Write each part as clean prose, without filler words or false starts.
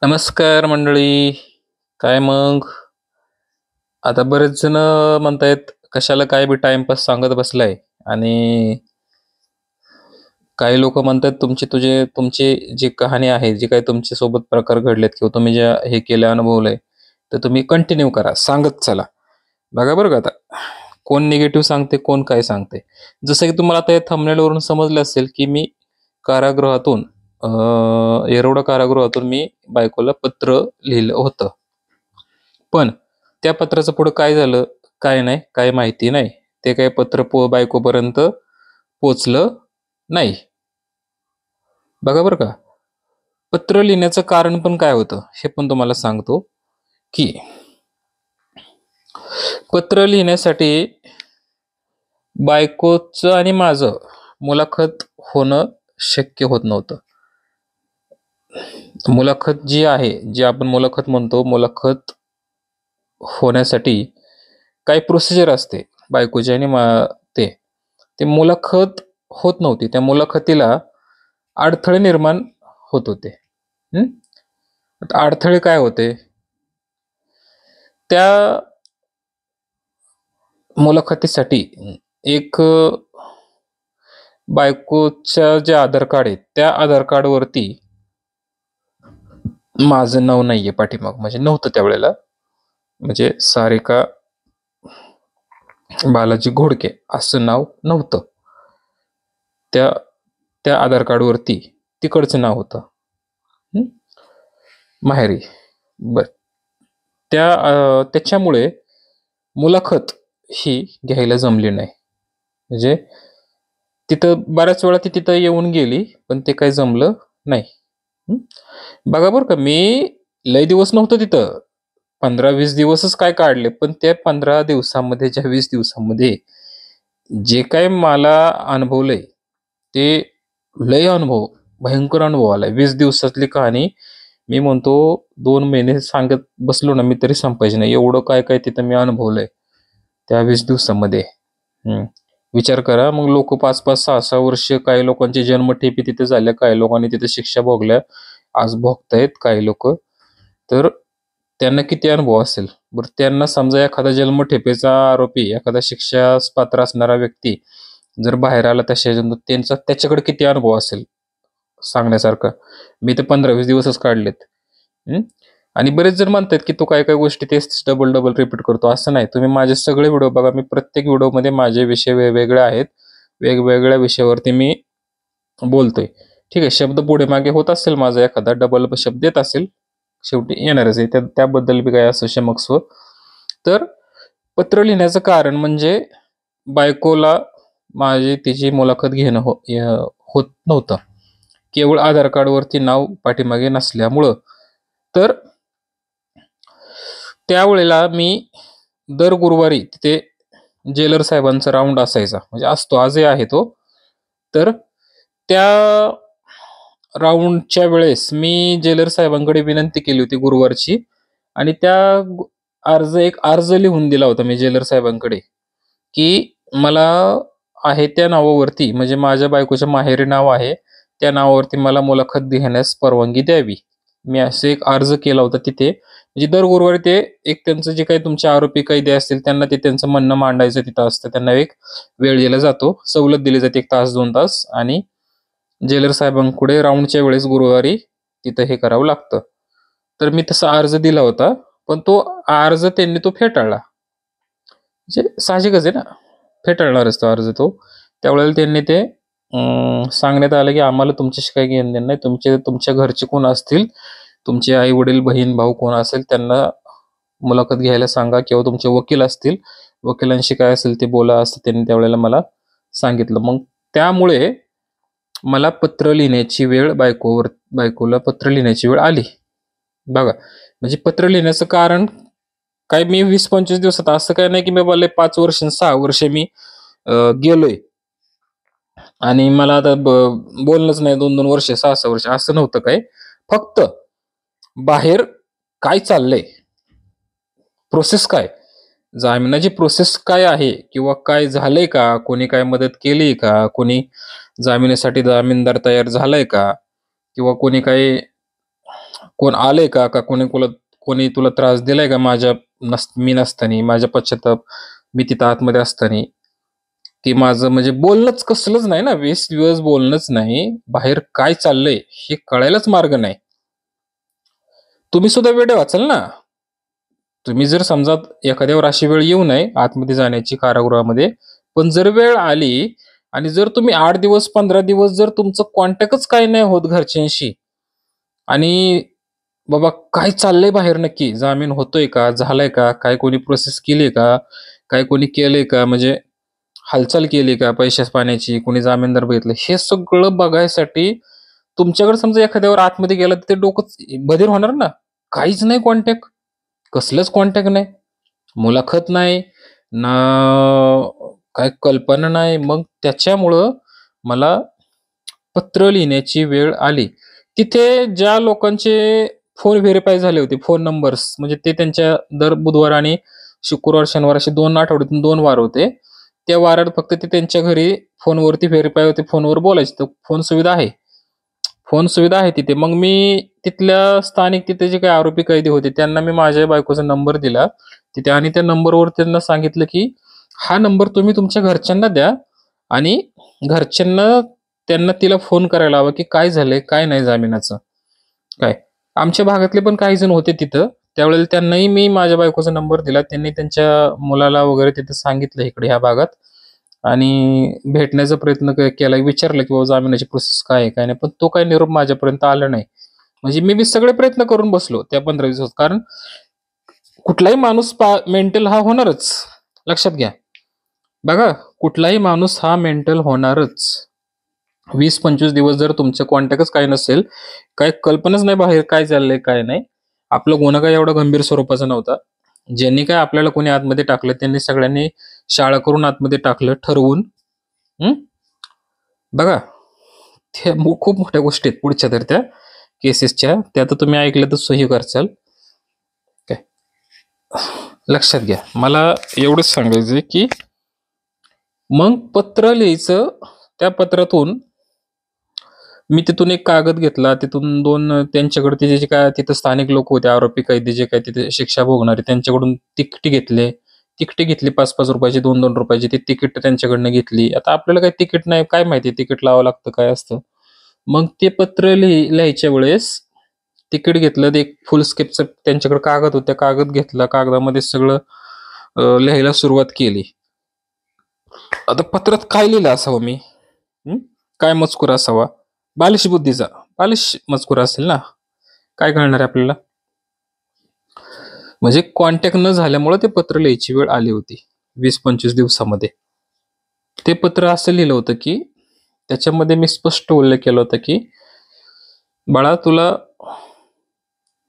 नमस्कार मंडळी. काय मग? आता बरेच जण म्हणतायत कशाला काय बी टाइमपास सांगत बसलाय. आणि काही लोक म्हणतात तुमची जी कहाणी आहे, जी काही तुमच्या सोबत प्रकार घडलेत किंवा तुम्ही जे हे केलं अनुभवलंय, तर तुम्ही कंटिन्यू करा, सांगत चला. बघा बरं का, आता कोण निगेटिव्ह सांगते, कोण काय सांगते. जसं की तुम्हाला आता थंबनेल वरून समजलं असेल की मी कारागृहातून येरवडा कारागृहातून मी बायकोला पत्र लिहिलं होतं. पण त्या पत्राचं पुढं काय झालं, काय नाही, काय माहिती नाही. ते काय पत्र बायकोपर्यंत पोचलं नाही. बघा बरं का, पत्र लिहिण्याचं कारण पण काय होतं हे पण तुम्हाला सांगतो. की पत्र लिहिण्यासाठी बायकोचं आणि माझं मुलाखत होणं शक्य होत नव्हतं. मुलाखत जी आहे, जी आपण मुलाखत म्हणतो, मुलाखत होण्यासाठी काही प्रोसिजर असते बायकोची आणि ते मुलाखत होत नव्हती. त्या मुलाखतीला अडथळे निर्माण होत होते. आता अडथळे काय होते? त्या मुलाखतीसाठी एक बायकोच्या जे आधार कार्ड आहे, त्या आधार कार्डवरती माझं नाव नाहीये पाठीमाग, म्हणजे नव्हतं त्यावेळेला. म्हणजे सारिका बालाजी घोडके असं नाव नव्हतं त्या त्या आधार कार्डवरती. तिकडचं नाव होतं माहेरी. बर, त्याच्यामुळे मुलाखत ही घ्यायला जमली नाही. म्हणजे तिथं बऱ्याच वेळा ती तिथं येऊन गेली, पण ते काही जमलं नाही. बघा बरं का, मी लय दिवस नव्हतो तिथं, 15-20 दिवसच काय काढले. पण त्या 15 दिवसामध्ये, ज्या 20 दिवसामध्ये जे काय मला अनुभवलंय, ते लय अनुभव, भयंकर अनुभव आलाय. 20 दिवसातली कहाणी मी म्हणतो 2 महिने सांगत बसलो ना मी तरी संपायचे नाही. एवढं काय काय तिथं मी अनुभवलंय त्या 20 दिवसामध्ये. विचार करा मग, लोक 5-5, 6-6 वर्ष, काही लोकांची जन्मठेपी तिथे झाल्या, काही लोकांनी तिथे शिक्षा भोगल्या, आज भोगतायत काही लोक. तर त्यांना किती अनुभव असेल बरं. त्यांना समजा एखादा जन्मठेपेचा आरोपी, एखादा शिक्षास पात्र असणारा व्यक्ती जर बाहेर आला त्यांचा त्याच्याकडे किती अनुभव असेल सांगण्यासारखं. मी तर 15-20 दिवसच काढलेत. आणि बरेच जण म्हणतात की तू काय काय गोष्टी तेच डबल डबल रिपीट करतो. असं नाही, तुम्ही माझे सगळे व्हिडिओ बघा. मी प्रत्येक व्हिडिओमध्ये माझे विषय वेगवेगळे आहेत, वेगवेगळ्या विषयावरती मी बोलतोय. ठीक आहे, शब्द पुढे मागे होत असेल, माझा एखादा डबल शब्द येत असेल, शेवटी येणारच आहे, त्याबद्दल बी काय असं क्षमस्व. तर पत्र लिहिण्याचं कारण म्हणजे बायकोला माझी तिची मुलाखत घेणं होत नव्हतं, केवळ आधार कार्डवरती नाव पाठीमागे नसल्यामुळं. तर त्यावेळेला मी दर गुरुवारी तिथे जेलर साहेबांचा राऊंड असायचा, म्हणजे असतो, आजही आहे तो. तर त्या राऊंडच्या वेळेस मी जेलर साहेबांकडे विनंती केली होती गुरुवारची, आणि एक अर्ज लिहून दिला होता मी जेलर साहेबांकडे, की मला आहे त्या नावावरती, म्हणजे माझ्या बायकोच्या माहेरी नाव आहे त्या नावावरती मला मुलाखत घेण्यास परवानगी द्यावी. मी असे एक अर्ज केला होता तिथे. म्हणजे दर गुरुवारी ते एक त्यांचं जे काही तुमचे आरोपी कैदी असतील त्यांना ते त्यांचं म्हणणं मांडायचं तिथं असतं. त्यांना एक वेळ दिला जातो, सवलत दिली जाते, 1 तास 2 तास. आणि जेलर साहेबांकडे राऊंडच्या वेळेस गुरुवारी तिथं हे करावं लागतं. तर मी तसा अर्ज दिला होता, पण तो अर्ज त्यांनी फेटाळला. म्हणजे साहजिकच आहे ना, फेटाळणारच तो अर्ज तो. त्यावेळेला त्यांनी ते सांगण्यात आलं की आम्हाला तुमच्याशी काही घेणं देणं नाही, तुमच्या घरचे कोण असतील, तुमचे आई वडील बहीण भाऊ कोण असेल त्यांना मुलाखत घ्यायला सांगा, किंवा तुमचे वकील असतील, वकिलांशी काय असेल ते बोला, असं त्यांनी त्यावेळेला मला सांगितलं. मग त्यामुळे मला पत्र लिहिण्याची वेळ, बायकोला पत्र लिहिण्याची वेळ आली. बघा, म्हणजे पत्र लिहिण्याचं कारण काय, मी 20-25 दिवसात, असं काय नाही की मी बोलले 5 वर्ष 6 वर्ष मी गेलोय आणि मला आता बोलणंच नाही 2-2 वर्ष 6-6 वर्ष, असं नव्हतं काय. फक्त बाहेर काय चाललंय, प्रोसेस काय, जामिनाची प्रोसेस काय आहे, किंवा काय झालंय का, कोणी काय मदत केली का, कोणी जामिनासाठी जामीनदार तयार झालाय का, किंवा कोणी काही कोण आलंय का का कोणी तुला त्रास दिलाय का मी नसताना, माझ्या पश्चाताप मी तिथं आतमध्ये असताना, की माझं म्हणजे बोलणंच कसलंच नाही ना, 20 दिवस बोलणंच नाही. बाहेर काय चाललंय हे कळायलाच मार्ग नाही. तुम्ही सुद्धा वेडे वाचाल ना. तुम्ही जर समजा एखाद्यावर अशी वेळ येऊ नये आतमध्ये जाण्याची कारागृहामध्ये, पण जर वेळ आली आणि जर तुम्ही 8 दिवस, 15 दिवस जर तुमचं कॉन्टॅक्टच काही नाही होत घरच्यांशी आणि बाबा काय चाललंय बाहेर नक्की? जामीन होतोय का? झालाय का? काय कोणी प्रोसेस केलीये का? काय कोणी केलंय का? म्हणजे हालचाल केली का पैशाच-पाण्याची? कोणी जामीनदार बघितलं? हे सगळं बघायसाठी तुमच्याकडे समजा एखाद्यावर आतमध्ये गेला तर ते डोकंच बधीर होणार ना. काहीच नाही कॉन्टॅक्ट. कसलंच कॉन्टॅक्ट नाही. मुलाखत नाही, ना काय कल्पना नाही. मग त्याच्यामुळं मला पत्र लिहिण्याची वेळ आली. तिथे ज्या लोकांचे फोन व्हेरिफाय झाले होते, फोन नंबर्स म्हणजे ते त्यांच्या दर बुधवार आणि शुक्रवार, शनिवार असे 2 आठवड्यातून 2 वार होते. त्या वारात फक्त ते त्यांच्या घरी फोनवरती व्हेरिफाय होते, फोनवर बोलायचे. तर फोन सुविधा आहे तिथे. मग मी तिथल्या स्थानिक तिथे जे काही आरोपी कैदी होते, त्यांना मी माझ्या बायकोचा नंबर दिला तिथे आणि त्या नंबरवर त्यांना सांगितलं, की हा नंबर तुम्ही तुमच्या घरच्यांना द्या आणि घरच्यांना त्यांना तिला फोन करायला हवा, की काय झालंय, काय नाही जामिनाचं, काय. आमच्या भागातले पण काही जण होते तिथं. त्यावेळेला त्यांनाही मी माझ्या बायकोचा नंबर दिला. त्यांनी त्यांच्या मुलाला वगैरे तिथं सांगितलं इकडे ह्या भागात आणि भेटण्याचा प्रयत्न केला. विचारलं, की बाबा जामिनाची प्रोसेस काय आहे, काय नाही. पण तो काही निरोप माझ्यापर्यंत आला नाही. म्हणजे मी सगळे प्रयत्न करून बसलो त्या 15 दिवसात. कारण कुठलाही माणूस मेंटल हा होणारच. लक्षात घ्या. बघा, कुठलाही माणूस हा मेंटल होणारच. 20-25 दिवस जर तुमच्या कॉन्टॅक्टच काही नसेल, काही कल्पनाच नाही बाहेर काय चाललंय, काय नाही. आपलं गुन्हा काय एवढा गंभीर स्वरूपाचा नव्हता. ज्यांनी काय आपल्याला कोणी आतमध्ये टाकलं, त्यांनी सगळ्यांनी शाळा करून आतमध्ये टाकलं ठरवून. हं? बघा, त्या खूप मोठ्या गोष्टी आहेत पुढच्या तर त्या केसेसच्या. त्या तर तुम्ही ऐकलं तर सही करचाल. काय लक्षात घ्या. मला एवढंच सांगायचंय, की मग पत्र लिहायचं. त्या पत्रातून मी तिथून एक कागद घेतला. तिथून 2 त्यांच्याकडे ते जे काय तिथं स्थानिक लोक होते, आरोपी कैदी जे काही तिथे शिक्षा भोगणारे, त्यांच्याकडून तिकिटे घेतले. तिकिटे घेतली ₹5-5 ₹2-2 ती तिकीट त्यांच्याकडनं घेतली. आता आपल्याला काही तिकीट नाही, काय माहिती तिकीट लावावं लागतं, काय असतं. मग ते पत्र लिहायच्या वेळेस तिकीट घेतलं. ते एक फुल स्केपचं त्यांच्याकडे कागद होता. कागद घेतला. कागदामध्ये सगळं लिहायला सुरुवात केली. आता पत्रात काय लिहिलं असावं मी? काय मजकूर असावा? बालिश बुद्धीचा. बालिश मजकूर असेल ना. काय कळणार आहे आपल्याला? म्हणजे कॉन्टॅक्ट न झाल्यामुळे ते पत्र लिहायची वेळ आली होती 20-25 दिवसामध्ये. ते पत्र असं लिहिलं होतं, की त्याच्यामध्ये मी स्पष्ट उल्लेख केला होता, की बाळा तुला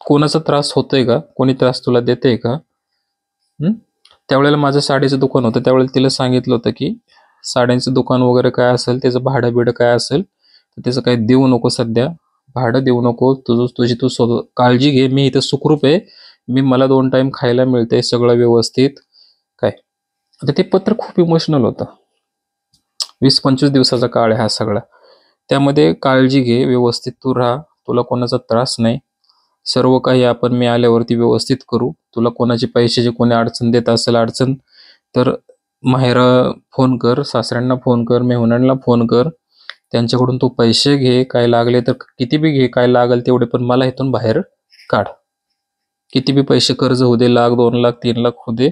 कोणाचा त्रास होतोय का? कोणी त्रास तुला देतंय का? त्यावेळेला माझं साडीचं दुकान होतं. त्यावेळेला तिला सांगितलं होतं, की साड्यांचं दुकान वगैरे काय असेल, त्याचं भाडं-बिडं काय असेल, तर त्याचं काही देऊ नको सध्या. भाडं देऊ नको. तुझी तू काळजी घे. मी इथं सुखरूप आहे. मला 2 टाईम खायला मिळतंय, सगळं व्यवस्थित. काय. आता ते पत्र खूप इमोशनल होतं. 20-25 दिवसाचा काळ आहे हा सगळा. त्यामध्ये काळजी घे, व्यवस्थित तू राहा. तुला कोणाचा त्रास नाही. सर्व काही आपण मी आल्यावरती व्यवस्थित करू. तुला कोणाची पैशाची कोणी अडचण देत असेल तर माहेरा फोन कर, सासऱ्यांना फोन कर, मेहुण्यांना फोन कर. त्यांच्याकडून तू पैसे घे. काय लागले तर किती बी घे, काय लागेल तेवढे, पण मला इथून बाहेर काढ. किती बी पैसे कर्ज होऊ दे, 1,00,000, 2,00,000, 3,00,000 होऊ दे.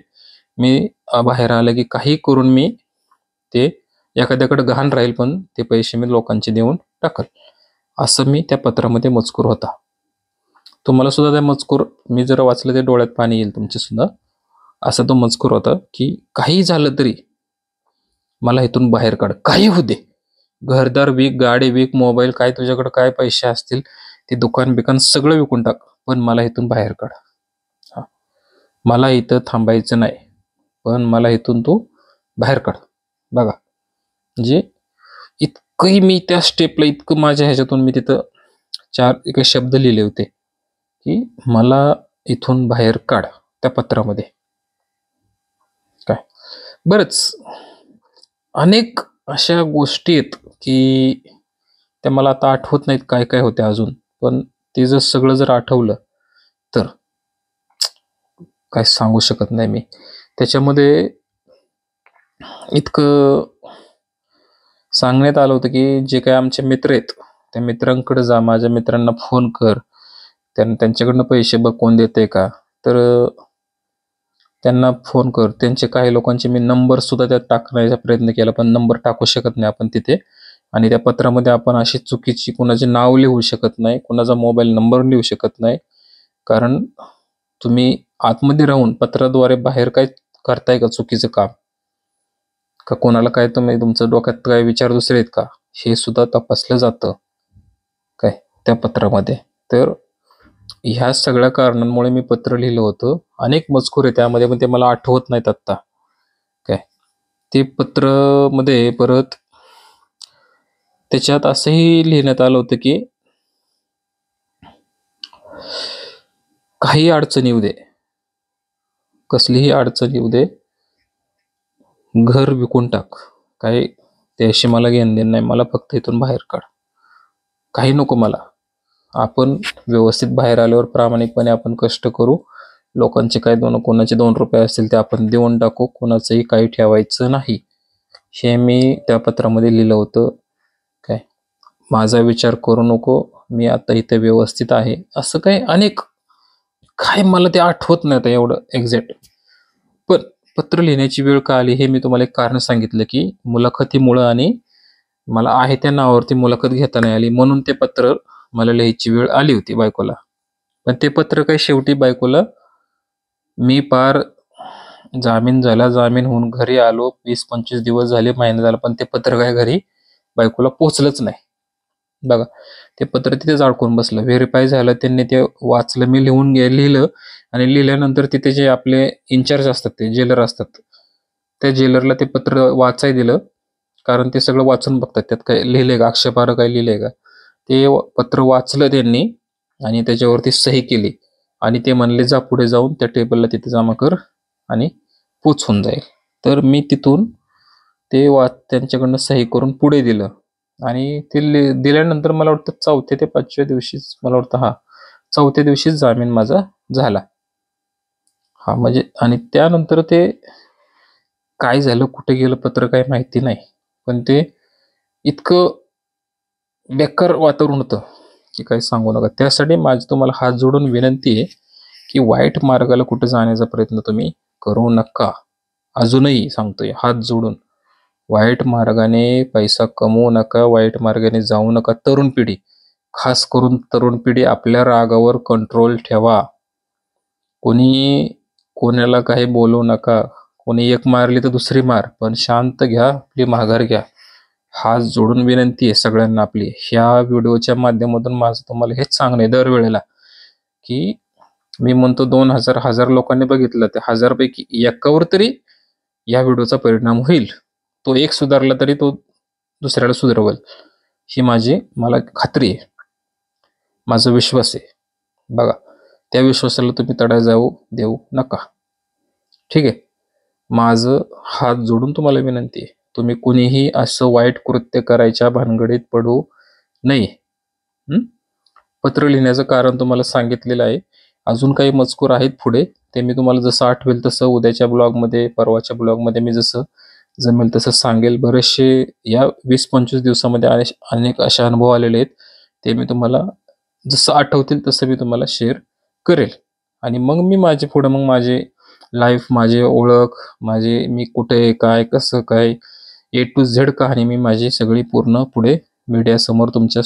मी बाहेर आलं की काही करून मी ते एखाद्याकडे गहाण राहील, पण ते पैसे मी लोकांचे देऊन टाकल. असं मी त्या पत्रामध्ये मजकूर होता. तुम्हाला सुद्धा ते मजकूर मी जर वाचलं ते डोळ्यात पाणी येईल तुमचे सुद्धा. असा तो मजकूर होता, की काही झालं तरी मला इथून बाहेर काढ. काही होऊ दे. घरदार विक, गाडी विक, मोबाईल काय तुझ्याकडे काय पैसे असतील ते दुकान-बिकान सगळं विकून टाक. पण मला इथून बाहेर काढ. मला इथं थांबायचं नाही. पण मला इथून तू बाहेर काढ. बघा, म्हणजे इतकंही मी त्या स्टेपला इतकं माझ्या ह्याच्यातून मी तिथं 4 एक शब्द लिहिले होते, की मला इथून बाहेर काढ त्या पत्रामध्ये. काय बरंच अनेक अशा गोष्टी आहेत, की त्या मला आता आठवत नाहीत काय काय होत्या अजून. पण ते जर सगळं जर आठवलं तर काय सांगू शकत नाही मी. त्याच्यामध्ये इतकं सांगण्यात आलं होतं की जे काही आमचे मित्र आहेत त्या मित्रांकडे जा, माझ्या मित्रांना फोन कर, त्यांच्याकडनं पैसे बघ कोण देते का, तर त्यांना फोन कर. त्यांचे काही लोकांचे मी नंबर सुद्धा त्यात टाकण्याचा प्रयत्न केला, पण नंबर टाकू शकत नाही आपण तिथे. आणि त्या पत्रामध्ये आपण अशी चुकीची कुणाचे नाव लिहू शकत नाही, कुणाचा मोबाईल नंबर लिहू शकत नाही, कारण तुम्ही आतमध्ये राहून पत्राद्वारे बाहेर काय करताय का चुकीचं काम, का कोणाला काय तुम्ही तुमचं डोक्यात काय विचार दुसरे आहेत का, हे सुद्धा तपासलं जातं काय त्या पत्रामध्ये. तर ह्या सगळ्या कारणांमुळे मी पत्र लिहिलं होतं. अनेक मजकूर आहे त्यामध्ये, पण ते मला आठवत नाहीत आत्ता काय. ते पत्र मध्ये परत त्याच्यात असंही लिहिण्यात आलं होतं की काही अडचण येऊ दे, कसलीही अडचण येऊ दे, घर विकून टाक, काही त्याशी मला घेणं देणं नाही, मला फक्त इथून बाहेर काढ, काही नको मला. आपण व्यवस्थित बाहेर आल्यावर प्रामाणिकपणे आपण कष्ट करू, लोकांचे काय कोणाचे 2 रुपये असतील ते आपण देऊन टाकू, कोणाचंही काही ठेवायचं नाही, हे मी त्या पत्रामध्ये लिहिलं होतं काय. माझा विचार करू नको, मी आता इथे व्यवस्थित आहे, असं काही अनेक काय मला ते आठवत नाही आता एवढं एक्झॅक्ट. पण पत्र लिहिण्याची वेळ का आली हे मी तुम्हाला एक कारण सांगितलं की मुलाखतीमुळं, आणि मला आहे त्या नावावरती मुलाखत घेता नाही आली म्हणून ते पत्र मला लिहायची वेळ आली होती बायकोला. पण ते पत्र काही शेवटी बायकोला मी पार जामीन झाला, जामीन होऊन घरी आलो, 20-25 दिवस झाले, महिना झाला, पण ते पत्र काय घरी बायकोला पोचलंच नाही. बघा, ते पत्र तिथेच अडकून बसलं. व्हेरीफाय झालं, त्यांनी ते वाचलं, मी लिहिलं, आणि लिहिल्यानंतर तिथे जे आपले इन्चार्ज असतात, ते जेलर असतात, त्या जेलरला ते पत्र वाचाय दिलं, कारण ते सगळं वाचून बघतात त्यात काय लिहिलंय का, आक्षेपार्ह काय लिहिलंय का. ते पत्र वाचलं त्यांनी आणि त्याच्यावरती सही केली, आणि ते म्हणले जा पुढे जाऊन त्या टेबलला तिथे जमा कर आणि पोच होऊन जाईल. तर मी तिथून ते त्यांच्याकडनं सही करून पुढे दिलं, आणि ते दिल्यानंतर मला वाटतं 4थ्या ते 5व्या दिवशीच, मला वाटतं 4थ्या दिवशीच जामीन माझा झाला. म्हणजे आणि त्यानंतर ते काय झालं, कुठे गेलं पत्र काय माहिती नाही, पण ते इतकं बेकार वातावरण होतं की काही सांगू नका. त्यासाठी माझी तुम्हाला हात जोडून विनंती आहे की वाईट मार्गाला कुठे जाण्याचा प्रयत्न तुम्ही करू नका. अजूनही सांगतोय हात जोडून, वाईट मार्गाने पैसा कमवू नका, वाईट मार्गाने जाऊ नका. तरुण पिढी, खास करून तरुण पिढी, आपल्या रागावर कंट्रोल ठेवा. कोणी कोणाला काही बोलू नका, कोणी एक मारली तर दुसरी मार, पण शांत घ्या, आपली माघार घ्या. हात जोडून विनंती आहे सगळ्यांना आपली. ह्या व्हिडिओच्या माध्यमातून माझं तुम्हाला हेच सांगणं आहे दरवेळेला, की मी म्हणतो 2,000 लोकांनी बघितलं, त्या 1000 पैकी एकावर तरी या व्हिडिओचा परिणाम होईल. तो एक सुधारला तरी तो दुसऱ्याला सुधारवेल, ही मला खात्री आहे, माझा विश्वास आहे. बघा, त्या विश्वासाला तुम्ही तडा देऊ नका, ठीक आहे. माझं हात जोडून तुम्हाला विनंती आहे, तुम्ही कुणीही असं वाईट कृत्य करायच्या भानगडीत पडू नये. पत्र लिहिण्याचं कारण तुम्हाला सांगितलेलं आहे. अजून काही मजकूर आहेत पुढे, ते मी तुम्हाला जसं आठवेल तसं उद्याच्या ब्लॉगमध्ये, परवाच्या ब्लॉगमध्ये मी जसं जमेल तसं सांगेल. बरेचसे या 20-25 दिवसामध्ये अनेक असे अनुभव आलेले आहेत, ते मी तुम्हाला जसं आठवतील तसं मी तुम्हाला शेअर करेल. आणि मग मी माझे लाईफ, माझी ओळख, मी कुठे काय कसं काय A to Z कहाणी मी माझी सगळी पूर्ण पुढे मीडियासमोर तुमच्या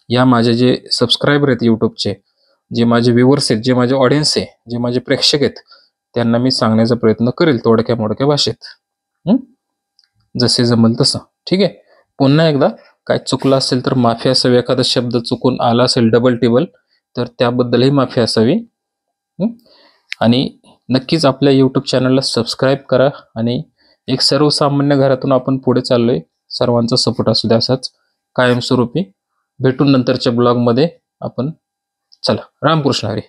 या माझे जे सबस्क्रायबर आहेत यूट्यूबचे, जे माझे व्ह्युअर्स आहेत, जे माझे ऑडियन्स आहे, जे माझे प्रेक्षक आहेत, त्यांना मी सांगण्याचा प्रयत्न करेल थोडक्या मोडक्या भाषेत, जसे जमेल तसं, ठीक आहे. पुन्हा एकदा काय चुकलं असेल तर माफी असावी, एखादा शब्द चुकून आला असेल डबल टेबल तर त्याबद्दलही माफी असावी. आणि नक्कीच आपल्या यूट्यूब चॅनलला सबस्क्राईब करा, आणि एक सर्वसामान्य घरातून आपण पुढे चाललोय, सर्वांचा सपोर्ट असू द्या असाच कायमस्वरूपी. भेटून नंतरच्या ब्लॉगमध्ये आपण. चला, रामकृष्ण हरी.